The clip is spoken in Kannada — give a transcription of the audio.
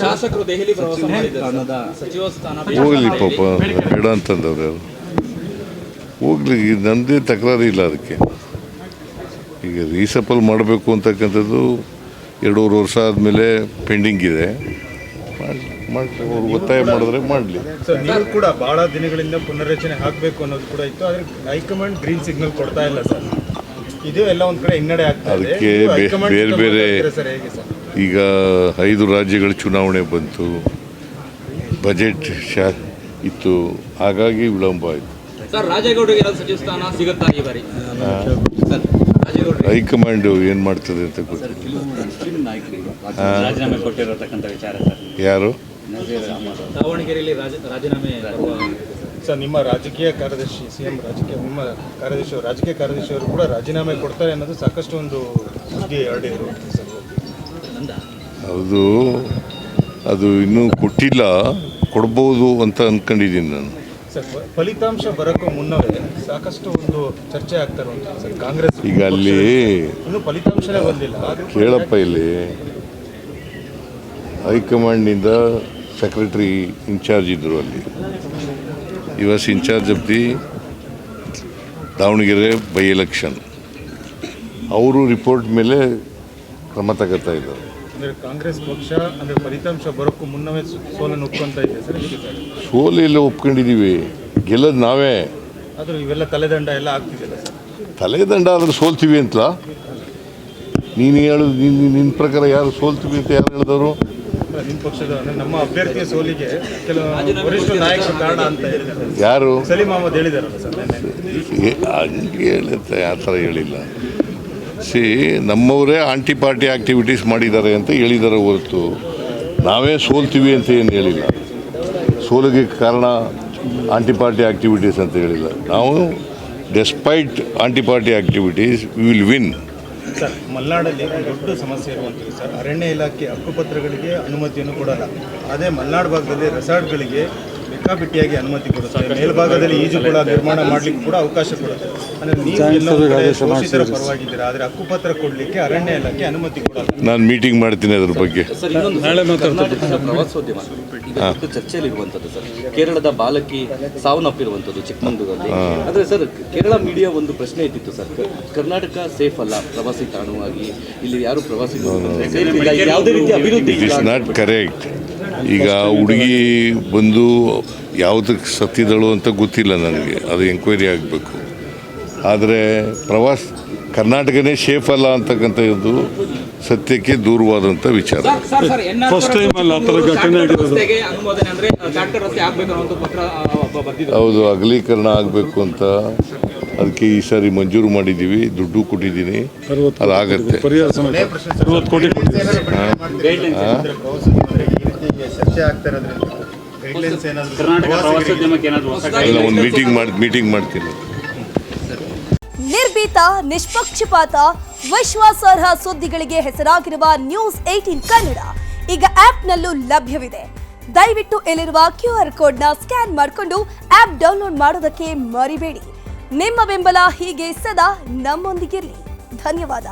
ಶಾಸಕರು ದೆಹಲಿ ಪ್ರವಾಸ ಮಾಡಿದ್ದಾರೆ, ಸಚಿವ ಸ್ಥಾನ ಹೋಗಲಿ ಪಾಪ, ಬೇಡ ಅಂತಂದವ್ರು ಯಾರು ಹೋಗ್ಲಿ, ನನ್ನದೇ ತಕರಾರು ಇಲ್ಲ ಅದಕ್ಕೆ. ಈಗ ರೀಸಫಲ್ ಮಾಡಬೇಕು ಅಂತಕ್ಕಂಥದ್ದು 2.5 ವರ್ಷ ಆದಮೇಲೆ ಪೆಂಡಿಂಗ್ ಇದೆ. ಮಾಡಿ ಅವ್ರು ಒತ್ತಾಯ ಮಾಡಿದ್ರೆ ಮಾಡಲಿ. ಸರ್, ನೀವು ಕೂಡ ಬಹಳ ದಿನಗಳಿಂದ ಪುನರ್ರಚನೆ ಆಗಬೇಕು ಅನ್ನೋದು ಕೂಡ ಇತ್ತು, ಆದರೆ ಹೈಕಮಾಂಡ್ ಗ್ರೀನ್ ಸಿಗ್ನಲ್ ಕೊಡ್ತಾ ಇಲ್ಲ ಸರ್. ಇದು ಎಲ್ಲ ಒಂದು ಕಡೆ ಹಿನ್ನಡೆ ಆಗ್ತಾ ಇದೆ. ಅದಕ್ಕೆ ಬೇರೆ ಬೇರೆ ಈಗ 5 ರಾಜ್ಯಗಳ ಚುನಾವಣೆ ಬಂತು, ಬಜೆಟ್ ಇತ್ತು, ಹಾಗಾಗಿ ವಿಳಂಬ ಆಯಿತು. ಸರ್, ರಾಜೇಗೌಡರಿಗೆ ಸಚಿವ ಸ್ಥಾನ ಸಿಗುತ್ತಾ ಈ ಬಾರಿ? ಹೈಕಮಾಂಡ್ ಏನು ಮಾಡ್ತದೆ ಅಂತ ಗೊತ್ತಿಲ್ಲ. ರಾಜೀನಾಮೆ ಕೊಟ್ಟಿರತಕ್ಕಂಥ ವಿಚಾರ ಯಾರು ದಾವಣಗೆರೆಯಲ್ಲಿ ರಾಜೀನಾಮೆ ಸರ್, ನಿಮ್ಮ ರಾಜಕೀಯ ಕಾರ್ಯದರ್ಶಿ CM ನಿಮ್ಮ ರಾಜಕೀಯ ಕಾರ್ಯದರ್ಶಿ ಅವರು ಕೂಡ ರಾಜೀನಾಮೆ ಕೊಡ್ತಾರೆ ಅನ್ನೋದು ಸಾಕಷ್ಟು ಒಂದು ಸುದ್ದಿ ಹರಡಿದ್ರು. ಹೌದು, ಅದು ಇನ್ನೂ ಕೊಟ್ಟಿಲ್ಲ, ಕೊಡ್ಬೋದು ಅಂತ ಅಂದ್ಕೊಂಡಿದ್ದೀನಿ ನಾನು. ಸರ್, ಫಲಿತಾಂಶ ಬರೋಕ್ಕೂ ಮುನ್ನವೇ ಸಾಕಷ್ಟು ಒಂದು ಚರ್ಚೆ ಆಗ್ತಾ ಇರುವಂಥದ್ದು ಸರ್. ಕಾಂಗ್ರೆಸ್ ಈಗ ಅಲ್ಲಿ ಇನ್ನೂ ಫಲಿತಾಂಶನೇ ಬಂದಿಲ್ಲ. ಕೇಳಪ್ಪ, ಇಲ್ಲಿ ಹೈಕಮಾಂಡ್ನಿಂದ ಸೆಕ್ರೆಟರಿ ಇನ್ಚಾರ್ಜ್ ಇದ್ದರು, ಅಲ್ಲಿ was in charge of the Davanagere by election. ಅವರು ರಿಪೋರ್ಟ್ ಮೇಲೆ ಕ್ರಮ ತಗೋತಾ ಇದ್ದಾರೆ. ಅಂದರೆ ಕಾಂಗ್ರೆಸ್ ಪಕ್ಷ ಅಂದರೆ ಫಲಿತಾಂಶ ಬರೋಕ್ಕೂ ಮುನ್ನವೇ ಸೋಲನ್ನು ಒಪ್ಕೊಂತ ಇದೆ ಸರ್. ಸೋಲು ಎಲ್ಲ ಒಪ್ಕೊಂಡಿದ್ದೀವಿ, ಗೆಲ್ಲೋದು ನಾವೇ. ಆದರೂ ಇವೆಲ್ಲ ತಲೆದಂಡ ಎಲ್ಲ ಆಗ್ತಿದೆಯಲ್ಲ ಸರ್. ತಲೆದಂಡ ಆದ್ರೆ ಸೋಲ್ತೀವಿ ಅಂತ ನೀನು ಹೇಳೋದು, ನಿನ್ನ ಪ್ರಕಾರ ಯಾರು ಸೋಲ್ತೀವಿ ಅಂತ ಯಾರು ಹೇಳಿದವರು? ನಿಮ್ಮ ಪಕ್ಷದ ಅಂದರೆ ನಮ್ಮ ಅಭ್ಯರ್ಥಿಯ ಸೋಲಿಗೆ ಕೆಲವು ವರಿಷ್ಠ ನಾಯಕರು ಕಾರಣ ಅಂತ ಹೇಳಿದ್ದಾರೆ. ಯಾರು? ಸಲೀಂ ಅಹಮದ್ ಹೇಳಿದಾರಲ್ಲ ಸರ್. ಹಂಗೆ ಹೇಳುತ್ತೆ, ಆ ಥರ ಹೇಳಿಲ್ಲ. ನಮ್ಮವರೇ ಆಂಟಿ ಪಾರ್ಟಿ ಆ್ಯಕ್ಟಿವಿಟೀಸ್ ಮಾಡಿದ್ದಾರೆ ಅಂತ ಹೇಳಿದ್ದಾರೆ ಹೊರತು ನಾವೇ ಸೋಲ್ತೀವಿ ಅಂತ ಏನು ಹೇಳಿಲ್ಲ. ಸೋಲಿಗೆ ಕಾರಣ ಆಂಟಿ ಪಾರ್ಟಿ ಆ್ಯಕ್ಟಿವಿಟೀಸ್ ಅಂತ ಹೇಳಿಲ್ಲ. ನಾವು despite anti party activities we will win. Sir, ಮಲೆನಾಡಲ್ಲಿ ದೊಡ್ಡ ಸಮಸ್ಯೆ ಇರುವಂಥದ್ದು ಸರ್. ಅರಣ್ಯ ಇಲಾಖೆ ಹಕ್ಕುಪತ್ರಗಳಿಗೆ ಅನುಮತಿಯನ್ನು ಕೊಡಲ್ಲ. ಅದೇ ಮಲೆನಾಡು ಭಾಗದಲ್ಲಿ ರೆಸಾರ್ಟ್ಗಳಿಗೆ ಬೇಕಾಬಿಟ್ಟಿಯಾಗಿ ಅನುಮತಿ ಕೊಡುತ್ತೆ. ಮೇಲ್ಭಾಗದಲ್ಲಿ ಈಜು ಕೂಡ ನಿರ್ಮಾಣ ಮಾಡಲಿಕ್ಕೆ ಕೂಡ ಅವಕಾಶ ಕೊಡುತ್ತೆ. ಅಂದರೆ ನೀವು ಶೋಷಿತರ ಪರವಾಗಿದ್ದೀರಾ, ಆದರೆ ಹಕ್ಕುಪತ್ರ ಕೊಡಲಿಕ್ಕೆ ಅರಣ್ಯ ಇಲಾಖೆ ಅನುಮತಿ ಕೊಡಲ್ಲ. ನಾನು ಮೀಟಿಂಗ್ ಮಾಡ್ತೀನಿ ಅದ್ರ ಬಗ್ಗೆ. ಪ್ರವಾಸೋದ್ಯಮ ಈಗ ಚರ್ಚೆಯಲ್ಲಿರುವಂಥದ್ದು ಸರ್. ಕೇರಳದ ಬಾಲಕಿ ಸಾವನ್ನಪ್ಪಿರುವಂಥದ್ದು ಚಿಕ್ಕಮಂಗ್ಳೂರಲ್ಲಿ. ಆದರೆ ಸರ್, ಕೇರಳ ಮೀಡಿಯಾ ಒಂದು ಪ್ರಶ್ನೆ ಇಟ್ಟಿತ್ತು ಸರ್, ಕರ್ನಾಟಕ ಸೇಫ್ ಅಲ್ಲ ಪ್ರವಾಸಿ ತಾಣವಾಗಿ, ಇಲ್ಲಿ ಯಾರು ಪ್ರವಾಸಿ ಯಾವುದೇ ರೀತಿಯ ಅಭಿವೃದ್ಧಿ ಇಟ್ ಇಸ್ ನಾಟ್ ಕರೆಕ್ಟ್. ಈಗ ಹುಡುಗಿ ಬಂದು ಯಾವುದಕ್ಕೆ ಸತ್ತಿದಳು ಅಂತ ಗೊತ್ತಿಲ್ಲ ನನಗೆ, ಅದು ಎಂಕ್ವೈರಿ ಆಗಬೇಕು. ಆದರೆ ಕರ್ನಾಟಕನೇ ಸೇಫ್ ಅಲ್ಲ ಅಂತಕ್ಕಂಥದ್ದು ಸತ್ಯಕ್ಕೆ ದೂರವಾದಂಥ ವಿಚಾರ. ಹೌದು, ಅಗಲೀಕರಣ ಆಗಬೇಕು ಅಂತ ಅದಕ್ಕೆ ಈ ಸಾರಿ ಮಂಜೂರು ಮಾಡಿದ್ದೀವಿ, ದುಡ್ಡು ಕೊಟ್ಟಿದ್ದೀನಿ, ಅದಾಗತ್ತೆ. ಒಂದು ಮೀಟಿಂಗ್ ಮಾಡ್ತೀನಿ. ನಿರ್ಭೀತ, ನಿಷ್ಪಕ್ಷಪಾತ, ವಿಶ್ವಾಸಾರ್ಹ ಸುದ್ದಿಗಳಿಗೆ ಹೆಸರಾಗಿರುವ ನ್ಯೂಸ್ 18 ಕನ್ನಡ ಈಗ ಆಪ್ನಲ್ಲೂ ಲಭ್ಯವಿದೆ. ದಯವಿಟ್ಟು ಇಲ್ಲಿರುವ QR ಕೋಡ್ನ ಸ್ಕ್ಯಾನ್ ಮಾಡಿಕೊಂಡು ಆಪ್ ಡೌನ್ಲೋಡ್ ಮಾಡೋದಕ್ಕೆ ಮರಿಬೇಡಿ. ನಿಮ್ಮ ಬೆಂಬಲ ಹೀಗೆ ಸದಾ ನಮ್ಮೊಂದಿಗಿರಲಿ. ಧನ್ಯವಾದ.